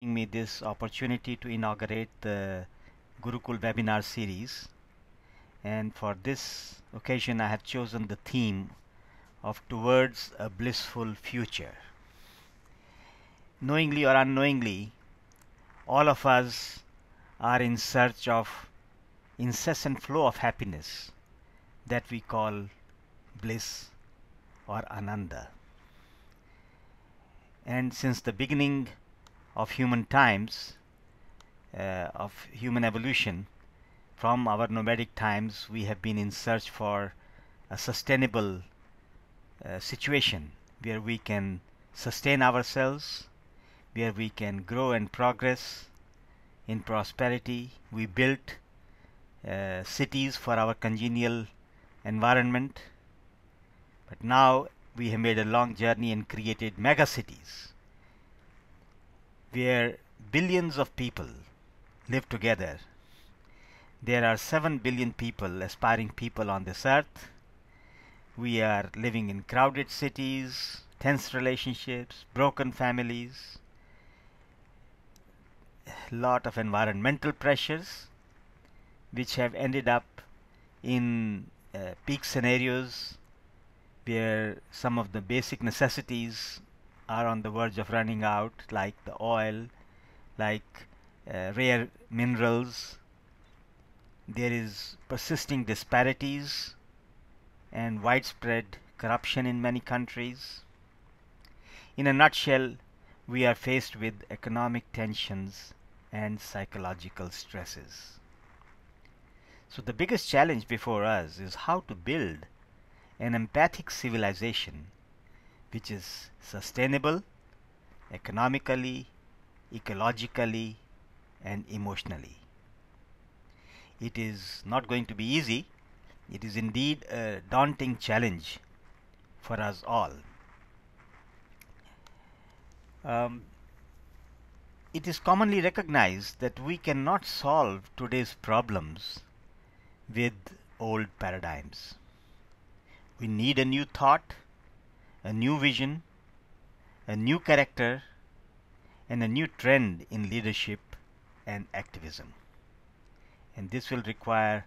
giving me this opportunity to inaugurate the Gurukul Webinar Series. And for this occasion, I have chosen the theme of Towards a Blissful Future. Knowingly or unknowingly, all of us are in search of incessant flow of happiness that we call bliss or ananda. And since the beginning of human times, of human evolution, from our nomadic times, we have been in search for a sustainable situation where we can sustain ourselves, where we can grow and progress in prosperity. We built cities for our congenial environment, but now we have made a long journey and created mega cities where billions of people live together. There are 7 billion people, aspiring people on this earth. We are living in crowded cities, tense relationships, broken families, a lot of environmental pressures which have ended up in peak scenarios where some of the basic necessities are on the verge of running out, like the oil, like rare minerals. There is persisting disparities and widespread corruption in many countries. In a nutshell, we are faced with economic tensions and psychological stresses. So the biggest challenge before us is how to build an empathic civilization which is sustainable economically, ecologically, and emotionally. It is not going to be easy. It is indeed a daunting challenge for us all. It is commonly recognized that we cannot solve today's problems with old paradigms. We need a new thought, a new vision, a new character, and a new trend in leadership and activism. And this will require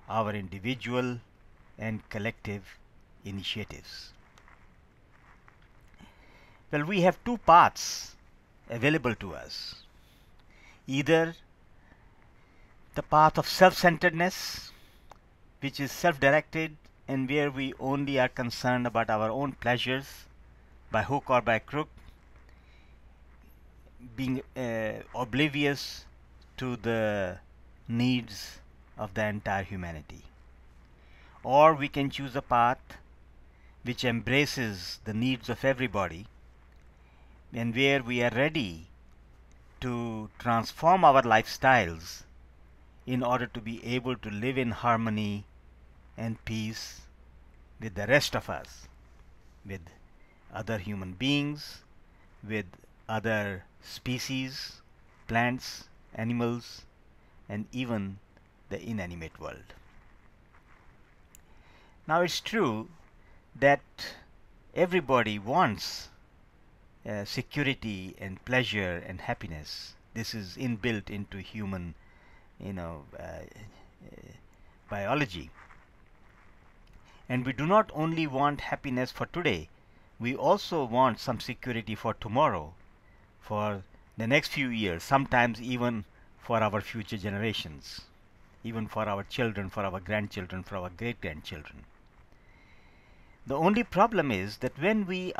our individual and collective initiatives. Well, we have two paths available to us. Either the path of self-centeredness, which is self-directed and where we only are concerned about our own pleasures by hook or by crook, being oblivious to the needs of the entire humanity. Or we can choose a path which embraces the needs of everybody and where we are ready to transform our lifestyles in order to be able to live in harmony and peace with the rest of us, with other human beings, with other species, plants, animals, and even the inanimate world. Now it's true that everybody wants security and pleasure and happiness. This is inbuilt into human biology. And we do not only want happiness for today, we also want some security for tomorrow, for the next few years, sometimes even for our future generations, even for our children, for our grandchildren, for our great-grandchildren. The only problem is that when we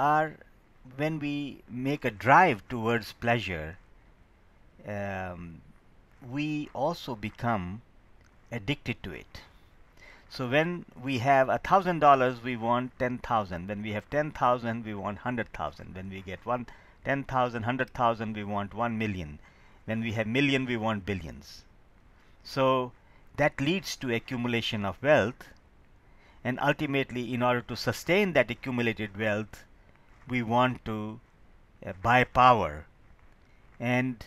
make a drive towards pleasure, we also become addicted to it. So when we have $1,000, we want 10,000. When we have 10,000, we want 100,000. When we get 10,000, 100,000, we want 1 million. When we have million, we want billions. So that leads to accumulation of wealth, and ultimately, in order to sustain that accumulated wealth, we want to buy power. And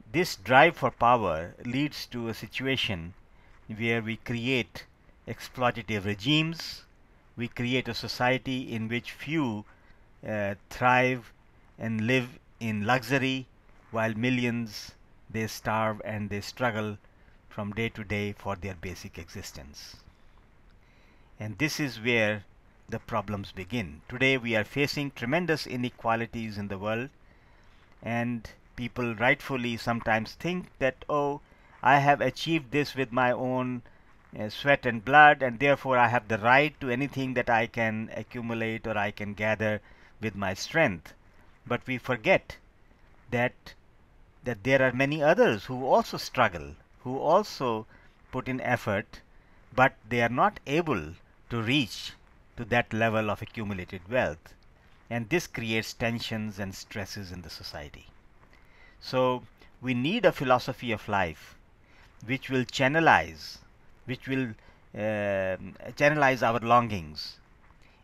this drive for power leads to a situation where we create exploitative regimes. We create a society in which few thrive and live in luxury, while millions, they starve and they struggle from day to day for their basic existence. And this is where the problems begin. Today we are facing tremendous inequalities in the world, and people rightfully sometimes think that, oh, I have achieved this with my own sweat and blood, and therefore I have the right to anything that I can accumulate or I can gather with my strength. But we forget that there are many others who also struggle, who also put in effort, but they are not able to reach to that level of accumulated wealth. And this creates tensions and stresses in the society. So we need a philosophy of life which will channelize our longings,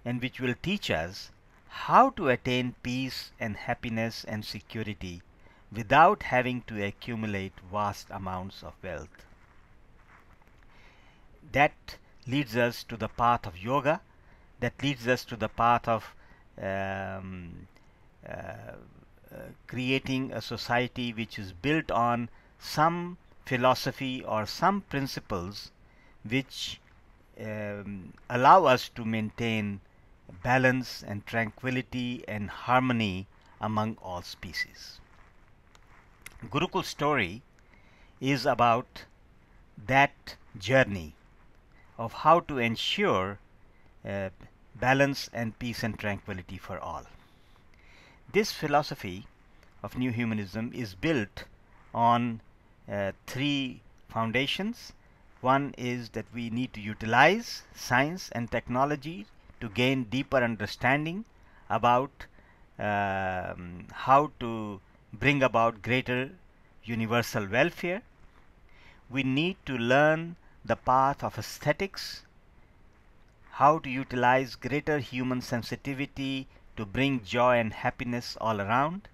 and which will teach us how to attain peace and happiness and security without having to accumulate vast amounts of wealth. That leads us to the path of yoga, that leads us to the path of creating a society which is built on some philosophy or some principles which allow us to maintain balance and tranquility and harmony among all species. Gurukul story is about that journey of how to ensure balance and peace and tranquility for all. This philosophy of New Humanism is built on three foundations. One is that we need to utilize science and technology to gain deeper understanding about how to bring about greater universal welfare. We need to learn the path of aesthetics, how to utilize greater human sensitivity to bring joy and happiness all around,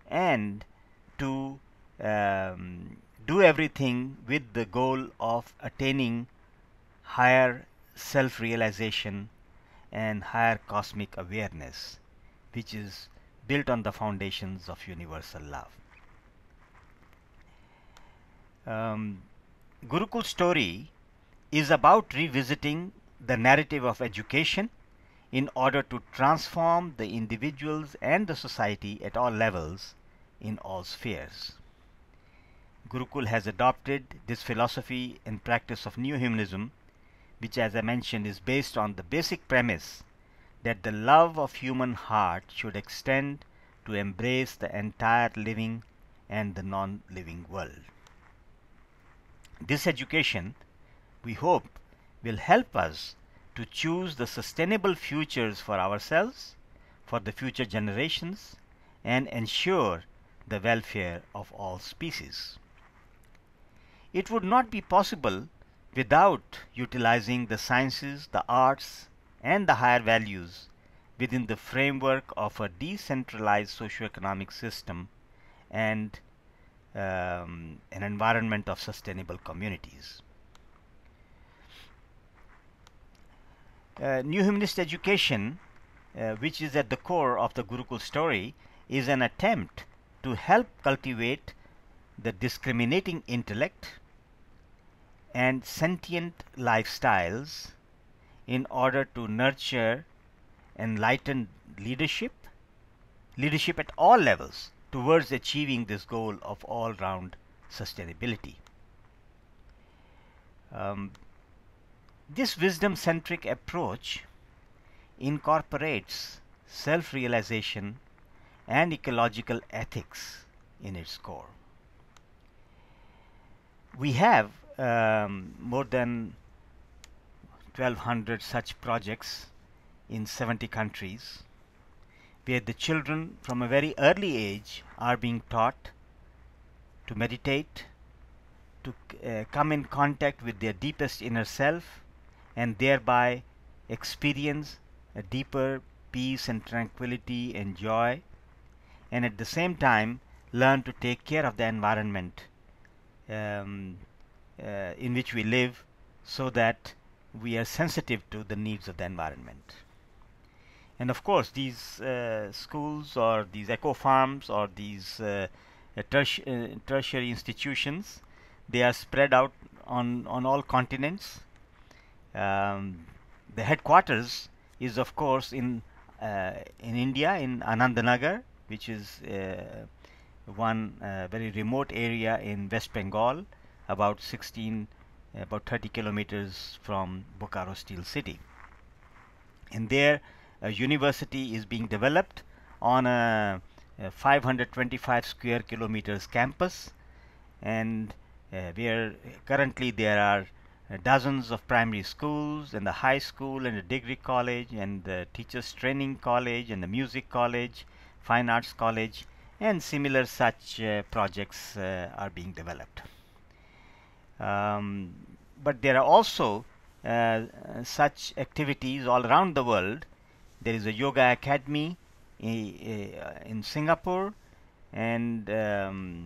and to do everything with the goal of attaining higher self-realization and higher cosmic awareness, which is built on the foundations of universal love. Gurukul story is about revisiting the narrative of education in order to transform the individuals and the society at all levels in all spheres. Gurukul has adopted this philosophy and practice of New Humanism, which, as I mentioned, is based on the basic premise that the love of human heart should extend to embrace the entire living and the non-living world. This education, we hope, will help us to choose the sustainable futures for ourselves, for the future generations, and ensure the welfare of all species. It would not be possible without utilizing the sciences, the arts, and the higher values within the framework of a decentralized socio-economic system and an environment of sustainable communities. New Humanist education, which is at the core of the Gurukul story, is an attempt to help cultivate the discriminating intellect and sentient lifestyles in order to nurture enlightened leadership at all levels towards achieving this goal of all-round sustainability. This wisdom-centric approach incorporates self-realization and ecological ethics in its core. We have more than 1,200 such projects in 70 countries, where the children from a very early age are being taught to meditate, to come in contact with their deepest inner self, and thereby experience a deeper peace and tranquility and joy, and at the same time learn to take care of the environment in which we live, so that we are sensitive to the needs of the environment. And of course, these schools or these eco farms or these tertiary institutions. They are spread out on all continents. The headquarters is of course in India, in Anandanagar, which is one very remote area in West Bengal, about 30 kilometers from Bokaro Steel City. And there a university is being developed on a 525 square kilometers campus, and where currently there are dozens of primary schools and the high school and the degree college and the teachers training college and the music college, fine arts college, and similar such projects are being developed. But there are also such activities all around the world. There is a yoga academy in Singapore, and there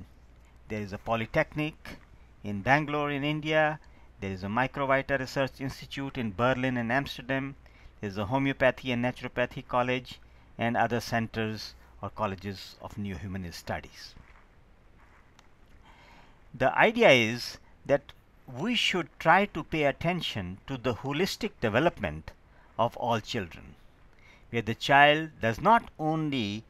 is a polytechnic in Bangalore in India. There is a microvita research institute in Berlin and Amsterdam. There is a homeopathy and naturopathy college and other centers or colleges of new humanist studies. The idea is that we should try to pay attention to the holistic development of all children, where the child does not only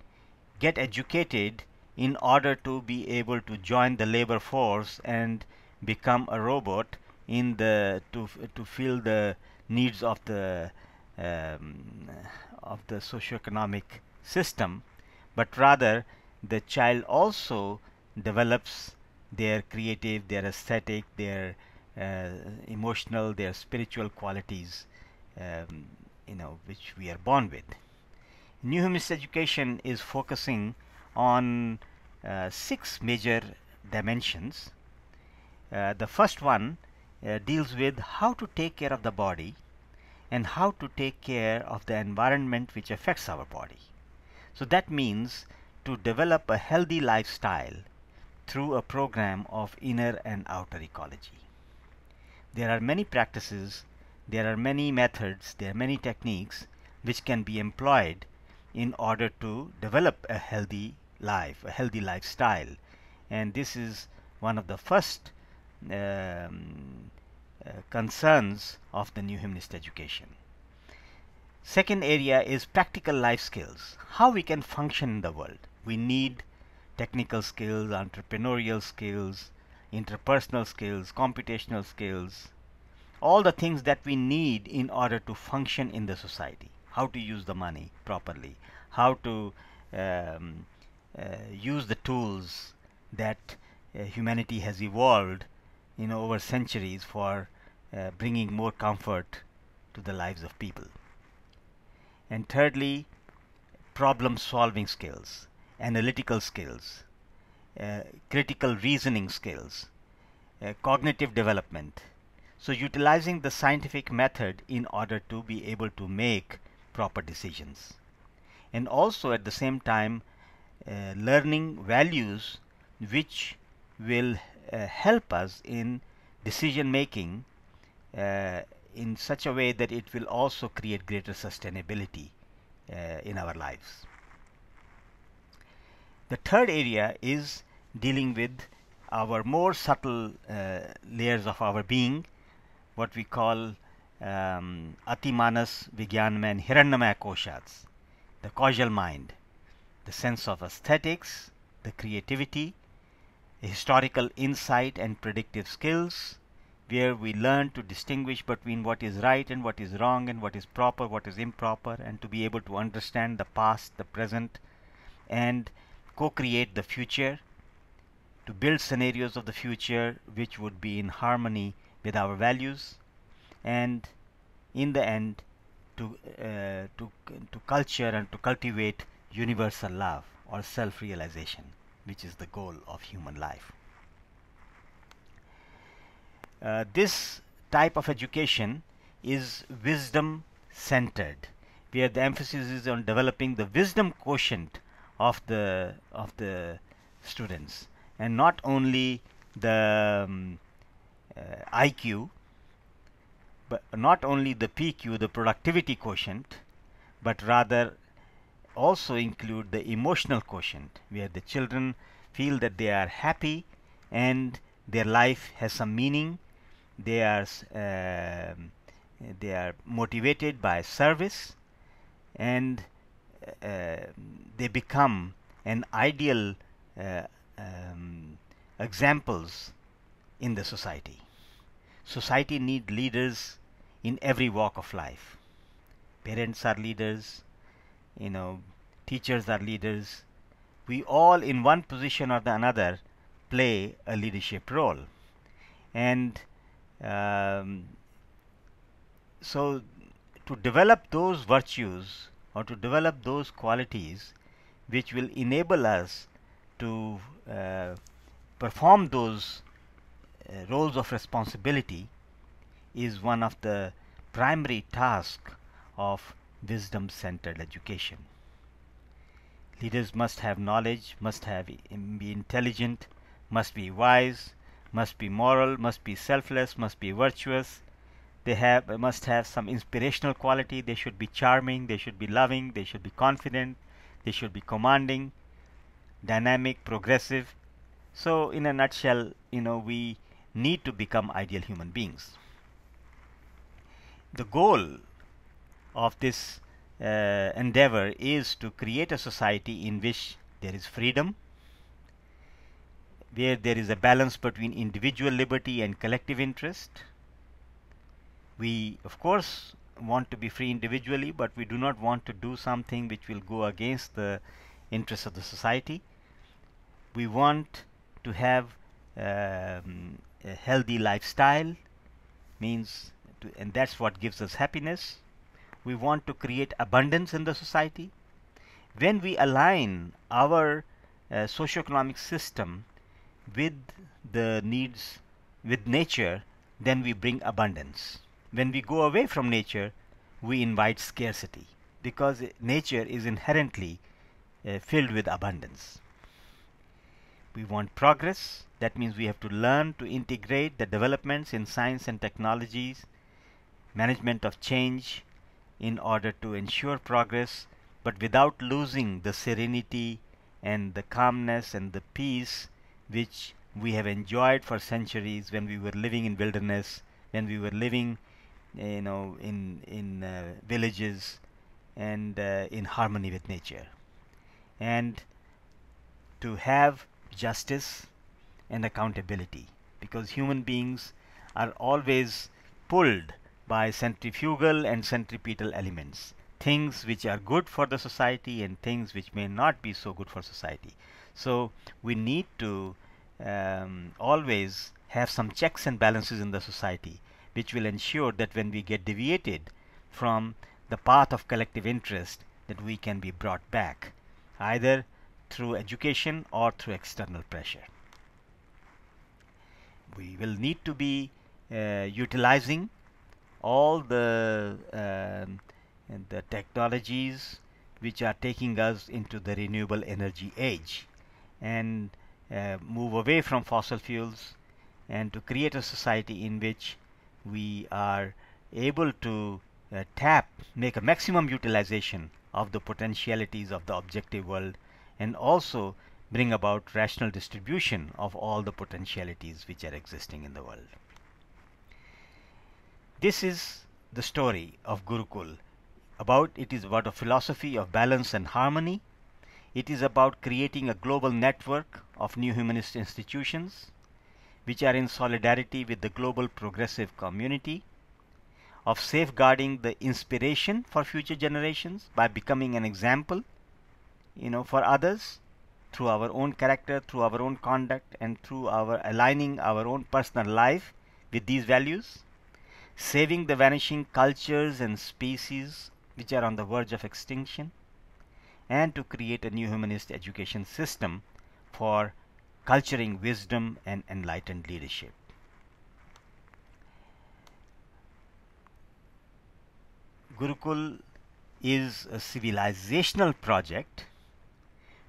get educated in order to be able to join the labor force and become a robot in the to fill the needs of the socioeconomic system, but rather the child also develops their creative, their aesthetic, their emotional, their spiritual qualities, which we are born with. New humanist education is focusing on 6 major dimensions. The first one deals with how to take care of the body and how to take care of the environment which affects our body. So that means to develop a healthy lifestyle through a program of inner and outer ecology. There are many practices, there are many methods, there are many techniques which can be employed in order to develop a healthy life, a healthy lifestyle, and this is one of the first concerns of the new humanist education. Second area is practical life skills, how we can function in the world. We need technical skills, entrepreneurial skills, interpersonal skills, computational skills, all the things that we need in order to function in the society. How to use the money properly, how to use the tools that humanity has evolved over centuries for bringing more comfort to the lives of people. And thirdly, problem solving skills, analytical skills, critical reasoning skills, cognitive development. So utilizing the scientific method in order to be able to make proper decisions, and also at the same time learning values which will help us in decision making in such a way that it will also create greater sustainability in our lives. The third area is dealing with our more subtle layers of our being, what we call Atimanas, Vijnanamaya and Hiranyamaya Koshas, the causal mind, the sense of aesthetics, the creativity, the historical insight and predictive skills, where we learn to distinguish between what is right and what is wrong and what is proper, what is improper, and to be able to understand the past, the present, and co-create the future, to build scenarios of the future which would be in harmony with our values, and in the end to culture and to cultivate universal love or self-realization, which is the goal of human life. This type of education is wisdom centered, where the emphasis is on developing the wisdom quotient of the students, and not only the IQ, but not only the PQ, the productivity quotient, but rather also include the emotional quotient, where the children feel that they are happy and their life has some meaning. They are motivated by service, and uh, they become an ideal uh, um, examples in the society. Society need leaders in every walk of life. Parents are leaders, teachers are leaders. We all in one position or the another play a leadership role. And so to develop those virtues or to develop those qualities which will enable us to perform those roles of responsibility is one of the primary tasks of wisdom-centered education. Leaders must have knowledge, must be intelligent, must be wise, must be moral, must be selfless, must be virtuous. They must have some inspirational quality. They should be charming, they should be loving, they should be confident, they should be commanding, dynamic, progressive. So in a nutshell, we need to become ideal human beings. The goal of this endeavor is to create a society in which there is freedom, where there is a balance between individual liberty and collective interest. We, of course, want to be free individually, but we do not want to do something which will go against the interests of the society. We want to have a healthy lifestyle, and that's what gives us happiness. We want to create abundance in the society. When we align our socioeconomic system with the needs, with nature, then we bring abundance. When we go away from nature, we invite scarcity, because nature is inherently filled with abundance. We want progress. That means we have to learn to integrate the developments in science and technologies, management of change, in order to ensure progress, but without losing the serenity and the calmness and the peace which we have enjoyed for centuries when we were living in wilderness, when we were living in villages and in harmony with nature. And to have justice and accountability, because human beings are always pulled by centrifugal and centripetal elements, things which are good for the society and things which may not be so good for society. So we need to always have some checks and balances in the society, which will ensure that when we get deviated from the path of collective interest, that we can be brought back, either through education or through external pressure. We will need to be utilizing all the technologies which are taking us into the renewable energy age, and move away from fossil fuels, and to create a society in which we are able to make a maximum utilization of the potentialities of the objective world, and also bring about rational distribution of all the potentialities which are existing in the world. This is the story of Gurukul. It is about a philosophy of balance and harmony. It is about creating a global network of new humanist institutions which are in solidarity with the global progressive community, of safeguarding the inspiration for future generations by becoming an example, for others through our own character, through our own conduct, and through our aligning our own personal life with these values, saving the vanishing cultures and species which are on the verge of extinction, and to create a new humanist education system for culturing wisdom and enlightened leadership. Gurukul is a civilizational project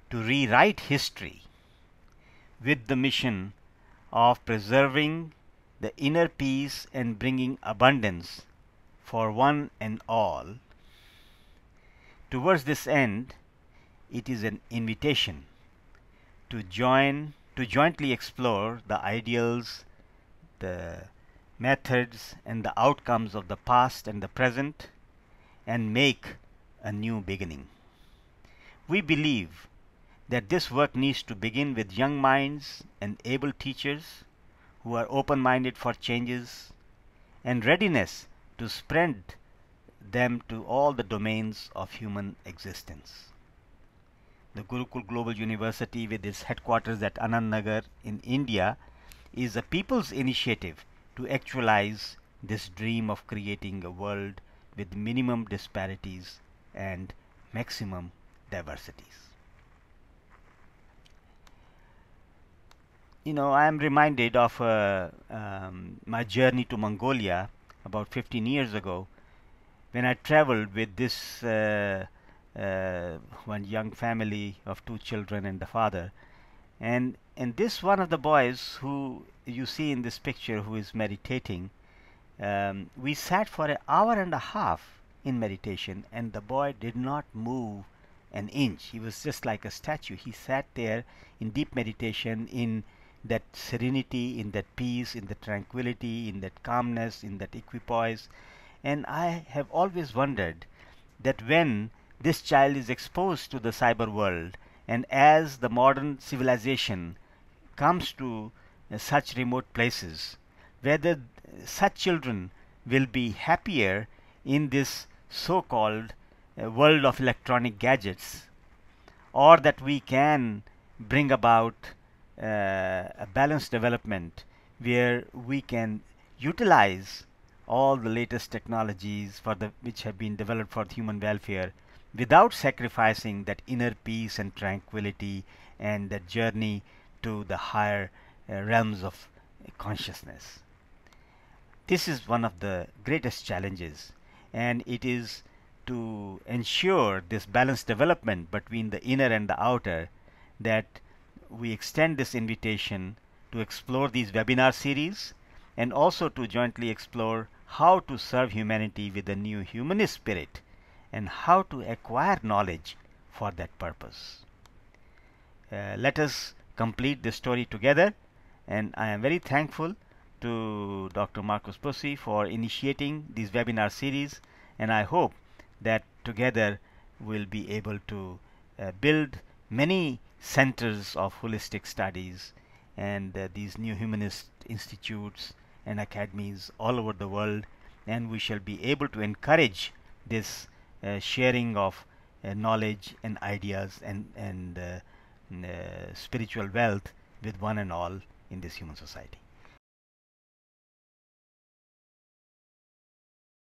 to rewrite history with the mission of preserving the inner peace and bringing abundance for one and all. Towards this end, it is an invitation to jointly explore the ideals, the methods, and the outcomes of the past and the present, and make a new beginning. We believe that this work needs to begin with young minds and able teachers who are open-minded for changes and readiness to spread them to all the domains of human existence. The Gurukul Global University, with its headquarters at Anand Nagar in India, is a people's initiative to actualize this dream of creating a world with minimum disparities and maximum diversities. I am reminded of my journey to Mongolia about 15 years ago, when I traveled with this one young family of 2 children and the father, and this one of the boys who you see in this picture, who is meditating, we sat for an hour and a half in meditation, and the boy did not move an inch. He was just like a statue. He sat there in deep meditation, in that serenity, in that peace, in that tranquility, in that calmness, in that equipoise. And I have always wondered that when this child is exposed to the cyber world, and as the modern civilization comes to such remote places, whether such children will be happier in this so-called world of electronic gadgets, or that we can bring about a balanced development where we can utilize all the latest technologies which have been developed for human welfare without sacrificing that inner peace and tranquility and that journey to the higher realms of consciousness. This is one of the greatest challenges, and it is to ensure this balanced development between the inner and the outer that we extend this invitation to explore these webinar series, and also to jointly explore how to serve humanity with a new humanist spirit and how to acquire knowledge for that purpose. Let us complete this story together, and I am very thankful to Dr. Marcus Pussy for initiating these webinar series, and I hope that together we'll be able to build many centers of holistic studies and these new humanist institutes and academies all over the world, and we shall be able to encourage this sharing of knowledge and ideas and spiritual wealth with one and all in this human society.